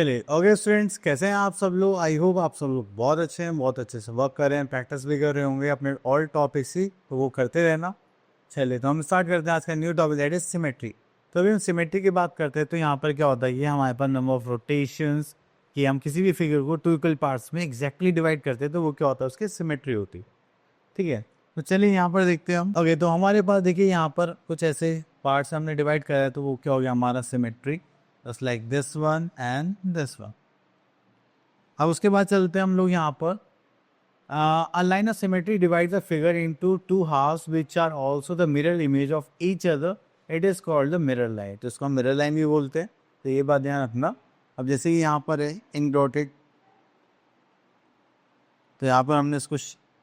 चलिए okay students, कैसे हैं आप सब लोग। आई होप आप सब लोग बहुत अच्छे हैं, बहुत अच्छे से वर्क कर रहे हैं, प्रैक्टिस भी कर रहे होंगे अपने ऑल टॉपिक्स ही, तो वो करते रहना। चलिए तो हम स्टार्ट करते हैं आज का new topic, that is symmetry. तो अभी हम सिमेट्री की बात करते हैं तो यहाँ पर क्या होता है, ये हमारे पास नंबर ऑफ रोटेशंस कि हम किसी भी फिगर को टू इक्वल पार्ट्स में एग्जैक्टली डिवाइड करते हैं तो वो क्या होता है, उसकी सिमेट्री होती है। ठीक है, तो चलिए यहाँ पर देखते हैं हम। ओके, तो हमारे पास देखिए यहाँ पर कुछ ऐसे पार्ट्स हमने डिवाइड करा है, तो वो क्या हो गया हमारा symmetry, just like this one and this one. अब उसके बाद चलते हैं हम लोग यहाँ पर a line of symmetry divides the figure into two halves which are also the mirror image of each other. It is called the mirror line. तो इसको हम mirror line भी बोलते हैं, तो ये बात ध्यान रखना। अब जैसे कि यहाँ पर है ink dotted, तो यहाँ पर हमने इसको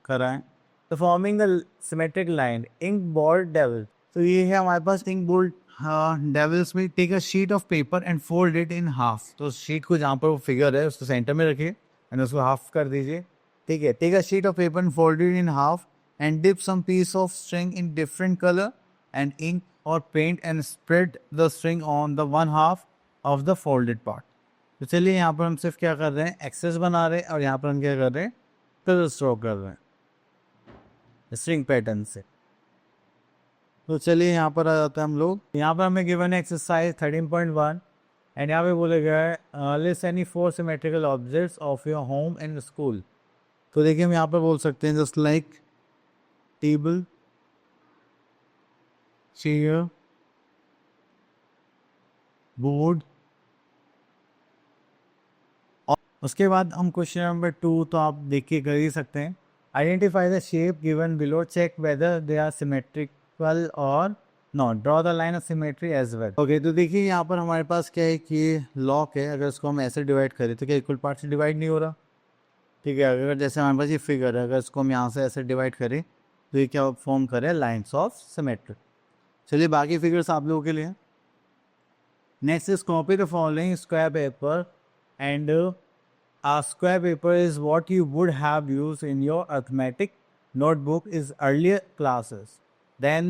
करा है, तो forming the symmetric line ink bold devil. तो ये है हमारे पास इंक बोल्ड डेविल्स में। Take a sheet of paper and fold it in half. तो शीट को जहाँ पर वो फिगर है उसको सेंटर में रखिए एंड उसको हाफ कर दीजिए। ठीक है, take a sheet of paper and fold it in half and dip some piece of string in different colour and ink और paint and spread the string on the one half of the folded part. तो चलिए यहाँ पर हम सिर्फ क्या कर रहे हैं, एक्सेस बना रहे हैं और यहाँ पर हम क्या कर रहे हैं, कलर स्ट्रोक कर रहे हैं स्ट्रिंग पैटर्न से। तो चलिए यहाँ पर आ जाते हैं हम लोग। यहाँ पर हमें गिवन है एक्सरसाइज 13.1 एंड यहाँ पे बोले गया है list any 4 symmetrical objects of your home and school. तो देखिए हम यहाँ पर बोल सकते हैं just like table, chair, board. और उसके बाद हम क्वेश्चन नंबर 2 तो आप देख के कर ही सकते हैं। Identify the shape given below, check whether they are symmetrical और not, draw the line of symmetry as well. Okay, तो देखिए यहाँ पर हमारे पास क्या है कि लॉक है, अगर इसको हम ऐसे डिवाइड करें तो क्या इक्वल पार्ट से डिवाइड नहीं हो रहा। ठीक है, अगर जैसे हमारे पास ये फिगर है, अगर इसको हम यहाँ से ऐसे डिवाइड करें तो ये क्या फॉर्म करे, लाइन्स ऑफ सिमेट्री। चलिए बाकी फिगर्स आप लोगों के लिए। Next is copy the following square paper and a square paper is what you would have used in your arithmetic notebook in earlier classes. Then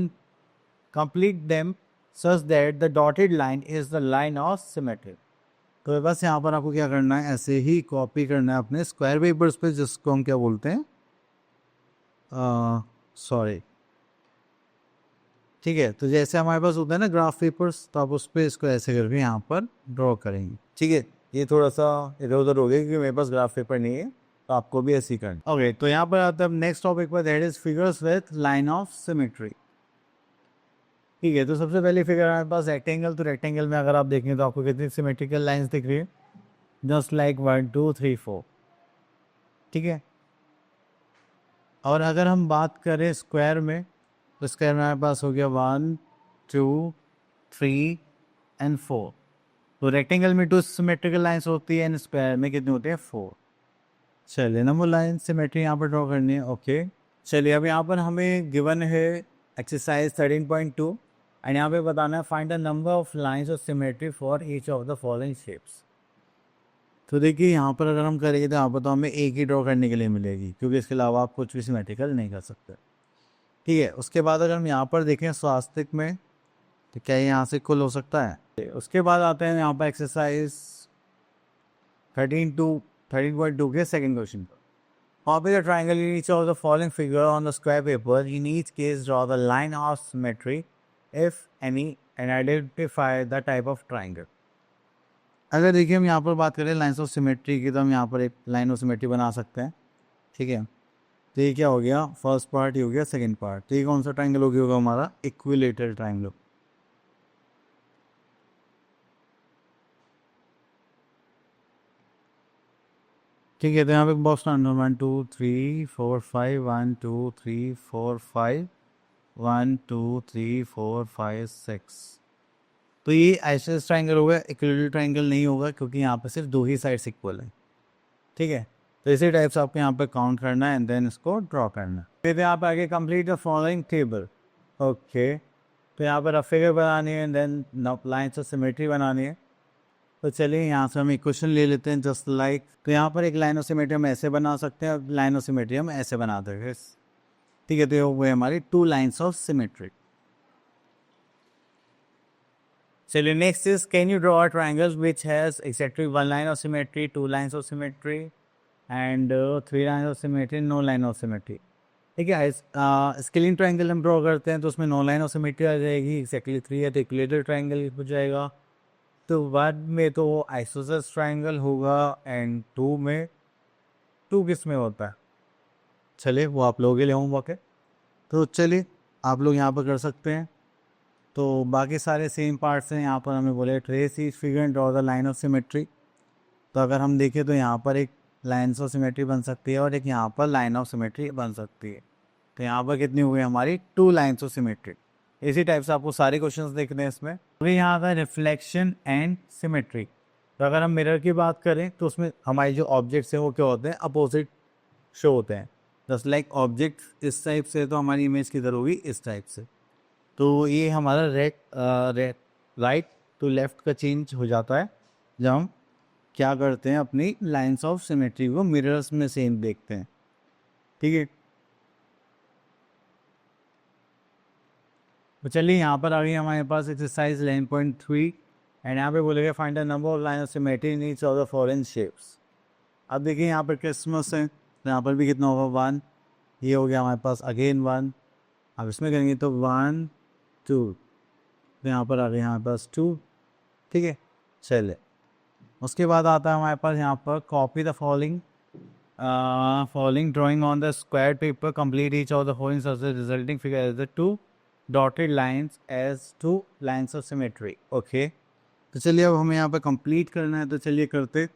complete them such that the dotted line is the line of symmetry. तो बस यहाँ पर आपको क्या करना है, ऐसे ही copy करना है अपने स्क्वायर पेपर्स पे, जिसको हम क्या बोलते हैं, सॉरी। ठीक है, तो जैसे हमारे पास होता है ना ग्राफ पेपर्स, तो आप उस पर इसको ऐसे करके यहाँ पर ड्रॉ करेंगे। ठीक है, ये थोड़ा सा इधर उधर हो गया क्योंकि मेरे पास ग्राफ पेपर नहीं है, तो आपको भी ऐसे ही करना। ओके, तो यहाँ पर आता है नेक्स्ट टॉपिक पर, that is figures with line of symmetry. ठीक है, तो सबसे पहली फिगर हमारे पास रेक्टेंगल। तो रेक्टेंगल में अगर आप देखें तो आपको कितनी सिमेट्रिकल लाइंस दिख रही है, जस्ट लाइक 1 2 3 4। ठीक है, और अगर हम बात करें स्क्वायर में, तो स्क्वायर में हमारे पास हो गया 1 2 3 एंड 4। तो रेक्टेंगल में 2 सिमेट्रिकल लाइंस होती है एंड स्क्वायर में कितनी होती है, 4। चलिए नंबर लाइन सिमेट्री यहाँ पर ड्रॉ करनी है। ओके, चलिए अब यहाँ पर हमें गिवन है एक्सरसाइज 13.2 एंड यहाँ पे बताना है find the number of lines of symmetry for each of the following shapes. तो देखिए यहाँ पर अगर हम करेंगे तो यहाँ पर तो हमें एक ही ड्रॉ करने के लिए मिलेगी, क्योंकि इसके अलावा आप कुछ भी सिमेट्रिकल नहीं कर सकते। ठीक है, उसके बाद अगर हम यहाँ पर देखें स्वास्तिक में, तो क्या यहाँ से इक्वल हो सकता है। उसके बाद आते हैं यहाँ पर एक्सरसाइज 13.2 के सेकंड क्वेश्चन पर। Copy the triangle in each of the following figure on the square paper. In each case, draw the line of symmetry, if any, and identify the type of triangle. अगर देखिए हम यहाँ पर बात करें lines of symmetry की, तो हम यहाँ पर एक लाइन ऑफ सिमेट्री बना सकते हैं। ठीक है, तो ये क्या हो गया, फर्स्ट पार्ट ये हो गया, सेकंड पार्ट। तो ये कौन सा ट्राइंगल हो गया, होगा हमारा इक्विलेटरल ट्राइंगल। ठीक है, तो यहाँ पे बॉक्स नंबर 1 2 3 4 5 1 2 3 4 5 1 2 3 4 5 6। तो ये आइसोसेलेस ट्राइंगल होगा, इक्विलेटरल ट्राइंगल नहीं होगा, क्योंकि यहाँ पे सिर्फ 2 ही साइड्स इक्वल है। ठीक है, तो इसी टाइप से आपको यहाँ पे काउंट करना है एंड देन इसको ड्रॉ करना है। फिर यहाँ पे आगे complete the following table. Okay, तो यहाँ पर फिगर बनानी है and then lines of symmetry बनानी है। तो चलिए यहाँ से हम इक्वेशन ले लेते हैं, जस्ट लाइक। तो यहाँ पर एक लाइन ऑफ सिमेट्री हम ऐसे बना सकते हैं और लाइन ऑफ सिमेट्री हम ऐसे बना देंगे। ठीक है, तो वो हमारी 2 लाइन्स ऑफ सिमेट्री। चलिए next is can you draw a triangle which has exactly 1 line of symmetry, 2 lines of symmetry and 3 line of symmetry, no line of symmetry. ठीक है, स्केलिंग ट्राइंगल हम ड्रॉ करते हैं तो उसमें 9 लाइन ऑफ सिमेट्री आ जाएगी, exactly 3 है तो इक्विलेटरल ट्राइंगल हो जाएगा। तो 1 में तो आइसोसेलेस ट्राइंगल होगा एंड 2 में 2 किस में होता है, चलिए वो आप लोगों के लिए होमवर्क है। तो चलिए आप लोग यहाँ पर कर सकते हैं। तो बाकी सारे सेम पार्ट्स हैं। यहाँ पर हमें बोले trace each figure and draw the line of symmetry. तो अगर हम देखें तो यहाँ पर एक लाइन्स ऑफ सिमेट्री बन सकती है और एक यहाँ पर लाइन ऑफ सिमेट्री बन सकती है। तो यहाँ पर कितनी हुई हमारी 2 लाइन्स ऑफ सिमेट्री। इसी टाइप से आपको सारे क्वेश्चंस देखने हैं इसमें। अभी यहाँ आता है रिफ्लेक्शन एंड सिमेट्री। तो अगर हम मिरर की बात करें तो उसमें हमारे जो ऑब्जेक्ट्स हैं वो क्या होते हैं, अपोजिट शो होते हैं। जस्ट लाइक ऑब्जेक्ट इस टाइप से तो हमारी इमेज किधर होगी, इस टाइप से। तो ये हमारा राइट टू लेफ्ट का चेंज हो जाता है जब हम क्या करते हैं, अपनी लाइंस ऑफ सिमेट्री को मिरर्स में सेम देखते हैं। ठीक है, तो चलिए यहाँ पर आ गई हमारे पास एक्सरसाइज 11.3 एंड यहाँ पे बोलेगा find the number of line of symmetry in each of the following shapes. अब देखिए यहाँ पर क्रिसमस है तो यहाँ पर भी कितना होगा 1, ये हो गया हमारे पास अगेन 1। अब इसमें करेंगे तो 1 2, तो यहाँ पर आ गया हमारे पास 2। ठीक है, चलिए उसके बाद आता है हमारे पास यहाँ पर copy the following drawing on the square paper, complete each of the following such the resulting figure as the 2 dotted lines as 2 lines of symmetry. Okay, तो चलिए अब हमें यहाँ पर कंप्लीट करना है, तो चलिए करते।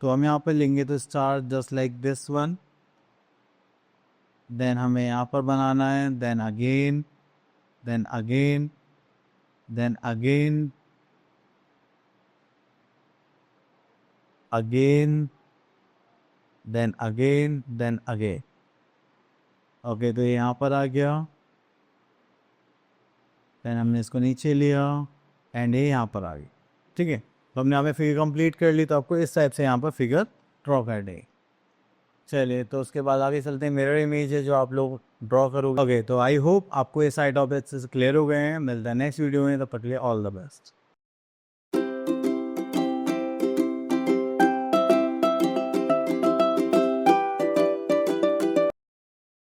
तो हम यहाँ पर लेंगे तो star just like this one, then हमें यहाँ पर बनाना है, then again, then again, then again, again, then again, then again। Okay, तो ये यहाँ पर आ गया, देन हमने इसको नीचे लिया एंड ये यहाँ पर आ गई। ठीक है, तो हमने यहाँ पे फिगर कंप्लीट कर ली, तो आपको इस टाइप से यहाँ पर फिगर ड्रॉ कर देंगे। चलिए, तो उसके बाद आगे चलते हैं। मिरर इमेज है जो आप लोग ड्रॉ करोगे। ओके, तो आई होप आपको ये सारे टॉपिक्स क्लियर हो गए हैं। मिलता है नेक्स्ट वीडियो में, तब तक के लिए ऑल द बेस्ट।